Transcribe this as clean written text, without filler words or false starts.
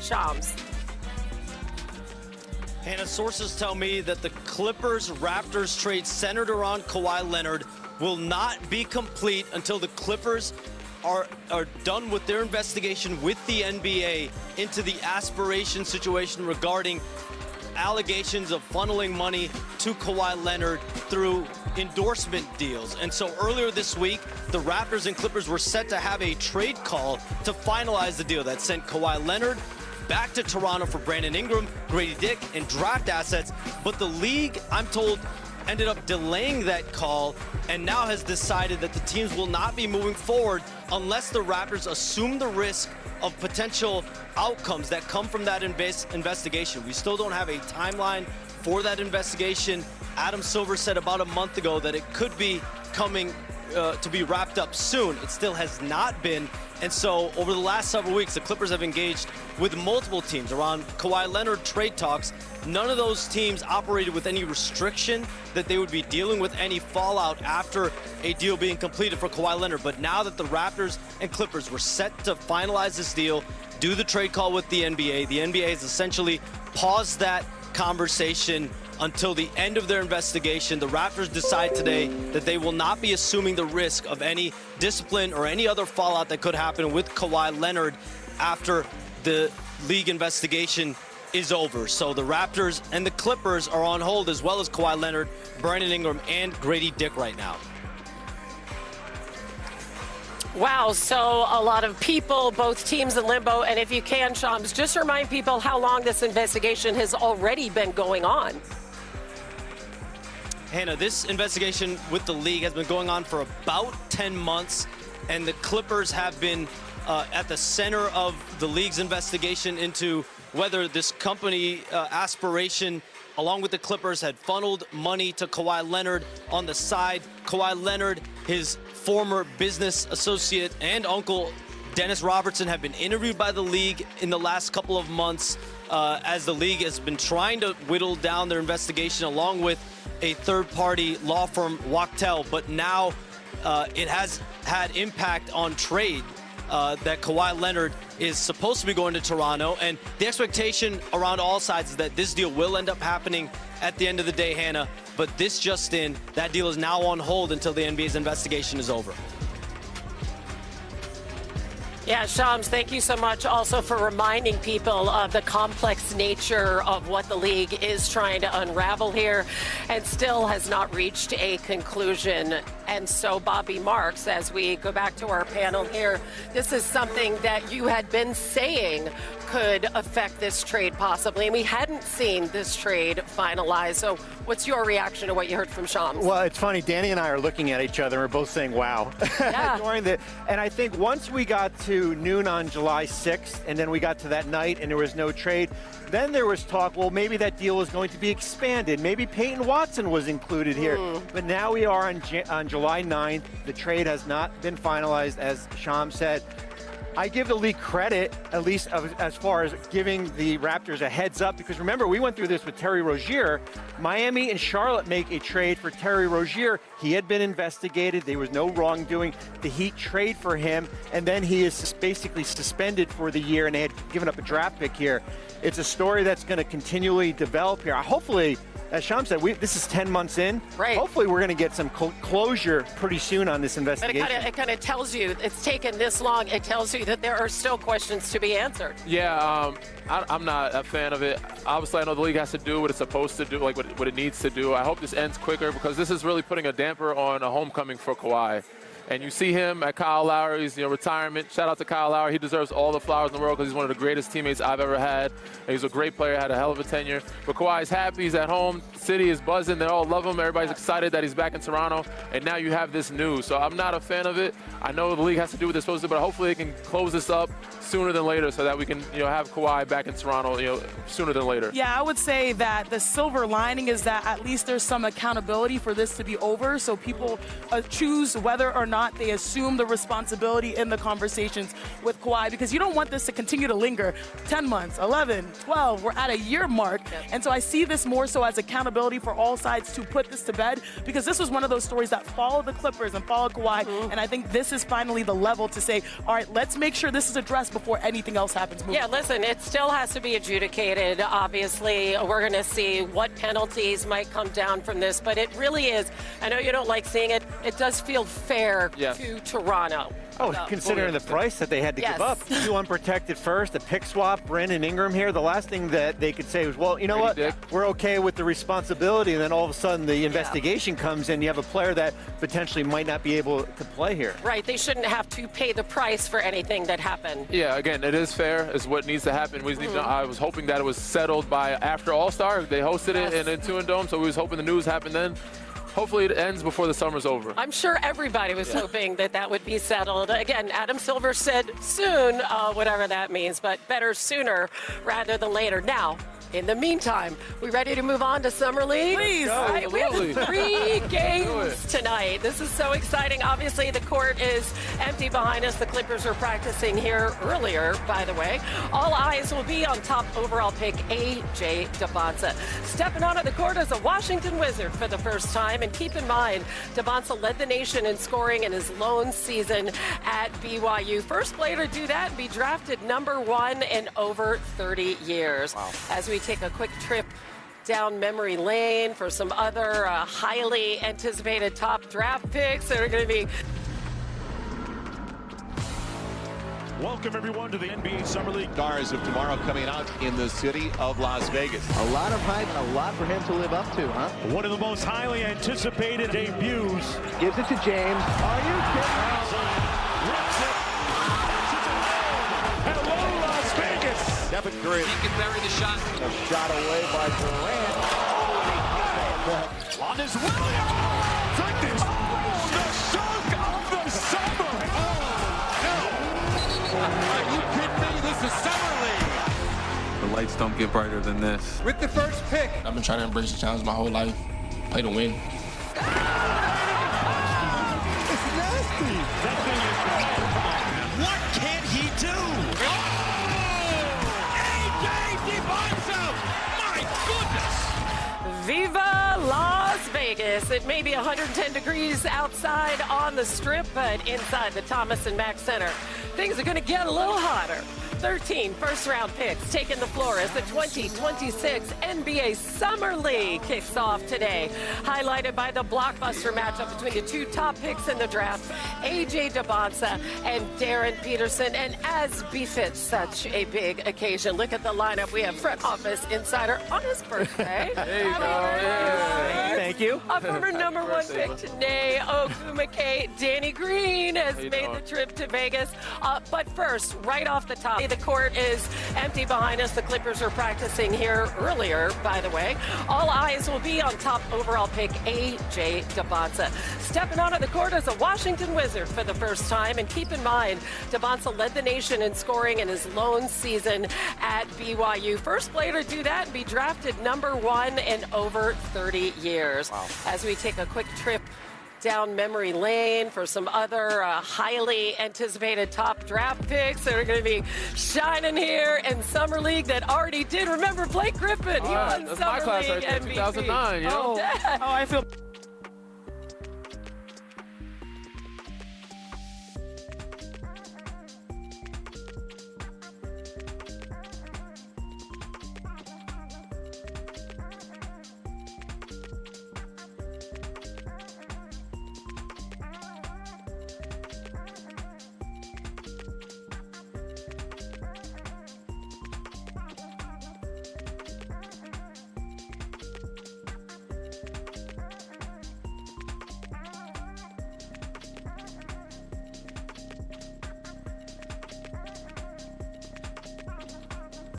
Shams. Hannah, sources tell me that the Clippers-Raptors trade centered around Kawhi Leonard will not be complete until the Clippers are done with their investigation with the NBA into the aspiration situation regarding allegations of funneling money to Kawhi Leonard through endorsement deals. And so earlier this week, the Raptors and Clippers were set to have a trade call to finalize the deal that sent Kawhi Leonard back to Toronto for Brandon Ingram, Grady Dick, and draft assets. But the league, I'm told, ended up delaying that call and now has decided that the teams will not be moving forward unless the Raptors assume the risk of potential outcomes that come from that investigation. We still don't have a timeline for that investigation. Adam Silver said about a month ago that it could be coming to be wrapped up soon. It still has not been. And so over the last several weeks, the Clippers have engaged with multiple teams around Kawhi Leonard trade talks. None of those teams operated with any restriction that they would be dealing with any fallout after a deal being completed for Kawhi Leonard. But now that the Raptors and Clippers were set to finalize this deal, do the trade call with the NBA has essentially paused that conversation until the end of their investigation. The Raptors decide today that they will not be assuming the risk of any discipline or any other fallout that could happen with Kawhi Leonard after the league investigation is over. So the Raptors and the Clippers are on hold, as well as Kawhi Leonard, Brandon Ingram, and Grady Dick right now. Wow, so a lot of people, both teams in limbo. And if you can, Shams, just remind people how long this investigation has already been going on. Hannah, this investigation with the league has been going on for about 10 months, and the Clippers have been at the center of the league's investigation into whether this company aspiration, along with the Clippers, had funneled money to Kawhi Leonard on the side. Kawhi Leonard, his former business associate and uncle, Dennis Robertson, have been interviewed by the league in the last couple of months as the league has been trying to whittle down their investigation along with a third-party law firm, Wachtell. But now it has had impact on trade that Kawhi Leonard is supposed to be going to Toronto. And the expectation around all sides is that this deal will end up happening at the end of the day, Hannah. But this just in, that deal is now on hold until the NBA's investigation is over. Yeah, Shams, thank you so much also for reminding people of the complex nature of what the league is trying to unravel here and still has not reached a conclusion. And so, Bobby Marks, as we go back to our panel here, this is something that you had been saying could affect this trade possibly, and we hadn't seen this trade finalized. So what's your reaction to what you heard from Shams? Well, it's funny, Danny and I are looking at each other and we're both saying, wow. Yeah. And I think once we got to noon on July 6th, and then we got to that night and there was no trade, then there was talk, well, maybe that deal was going to be expanded. Maybe Peyton Watson was included here. But now we are on July 9th. The trade has not been finalized, as Shams said. I give the league credit, at least as far as giving the Raptors a heads up, because remember, we went through this with Terry Rozier. Miami and Charlotte make a trade for Terry Rozier. He had been investigated. There was no wrongdoing. The Heat trade for him, and then he is basically suspended for the year, and they had given up a draft pick here. It's a story that's going to continually develop here. Hopefully, as Shams said, this is 10 months in. Right. Hopefully we're going to get some closure pretty soon on this investigation. But it kind of tells you, it's taken this long, it tells you that there are still questions to be answered. Yeah, I'm not a fan of it. Obviously, I know the league has to do what it's supposed to do, like what it needs to do. I hope this ends quicker because this is really putting a damper on a homecoming for Kawhi. And you see him at Kyle Lowry's retirement. Shout out to Kyle Lowry. He deserves all the flowers in the world because he's one of the greatest teammates I've ever had. And he's a great player, had a hell of a tenure. But Kawhi's happy. He's at home. City is buzzing. They all love him. Everybody's excited that he's back in Toronto. And now you have this news. So I'm not a fan of it. I know the league has to do what they're supposed to, but hopefully they can close this up sooner than later so that we can have Kawhi back in Toronto sooner than later. Yeah, I would say that the silver lining is that at least there's some accountability for this to be over, so people choose whether or not they assume the responsibility in the conversations with Kawhi, because you don't want this to continue to linger 10 months, 11, 12, we're at a year mark. Yep. And so I see this more so as accountability for all sides to put this to bed, because this was one of those stories that followed the Clippers and followed Kawhi, and I think this is finally the level to say, all right, let's make sure this is addressed before anything else happens. Yeah, listen, it still has to be adjudicated. Obviously, we're going to see what penalties might come down from this, but it really is. I know you don't like seeing it. It does feel fair to Toronto. Oh, considering the price that they had to give up. 2 unprotected first, a pick swap, Brandon Ingram here. The last thing that they could say was, well, you know what? We're okay with the responsibility. And then all of a sudden the investigation comes in. You have a player that potentially might not be able to play here. Right. They shouldn't have to pay the price for anything that happened. Yeah, again, it is fair. It's what needs to happen. I was hoping that it was settled by after All-Star. They hosted it in Intuit Dome, so we was hoping the news happened then. Hopefully it ends before the summer's over. I'm sure everybody was hoping that would be settled. Again, Adam Silver said soon, whatever that means, but better sooner rather than later. Now, in the meantime, we ready to move on to Summer League? Please. Right, we have 3 games tonight. This is so exciting. Obviously, the court is empty behind us. The Clippers were practicing here earlier, by the way. All eyes will be on top overall pick A.J. Debonsa. Stepping onto the court as a Washington Wizard for the first time. And keep in mind, Debonsa led the nation in scoring in his lone season at BYU. First player to do that and be drafted #1 in over 30 years. Wow. As we take a quick trip down memory lane for some other highly anticipated top draft picks that are going to be. Welcome everyone to the NBA Summer League. Stars of tomorrow coming out in the city of Las Vegas. A lot of hype and a lot for him to live up to, huh? One of the most highly anticipated debuts. Gives it to James. Are you kidding? Rips it. Hello, Las Vegas. Stephen Curry. He can bury the shot. A shot away by Durant. On his Williams. Goodness. Oh, the shot of the summer. Are you kidding me? This is Summer League. The lights don't get brighter than this. With the first pick. I've been trying to embrace the challenge my whole life. Play to win. It's nasty. That thing is bad. What can he do? Viva Las Vegas. It may be 110 degrees outside on the strip, but inside the Thomas and Mack Center, things are going to get a little hotter. 13 first-round picks taking the floor as the 2026 NBA Summer League kicks off today, highlighted by the blockbuster matchup between the 2 top picks in the draft, A.J. Debonsa and Darren Peterson. And as befits such a big occasion, look at the lineup. We have front office insider on his birthday. There you go. Thank you. A former #1 pick today, Ogumake. Danny Green has made the trip to Vegas. But first, right off the top, the court is empty behind us. The Clippers are practicing here earlier, by the way. All eyes will be on top overall pick A.J. Debonsa. Stepping onto the court as a Washington Wizard for the first time. And keep in mind, Debonsa led the nation in scoring in his lone season at BYU. First player to do that and be drafted #1 in over 30 years. Wow. As we take a quick trip down memory lane for some other highly anticipated top draft picks that are going to be shining here in Summer League that already did. Remember Blake Griffin? He won that's Summer my class League right there, MVP. 2009. You know? Oh, I feel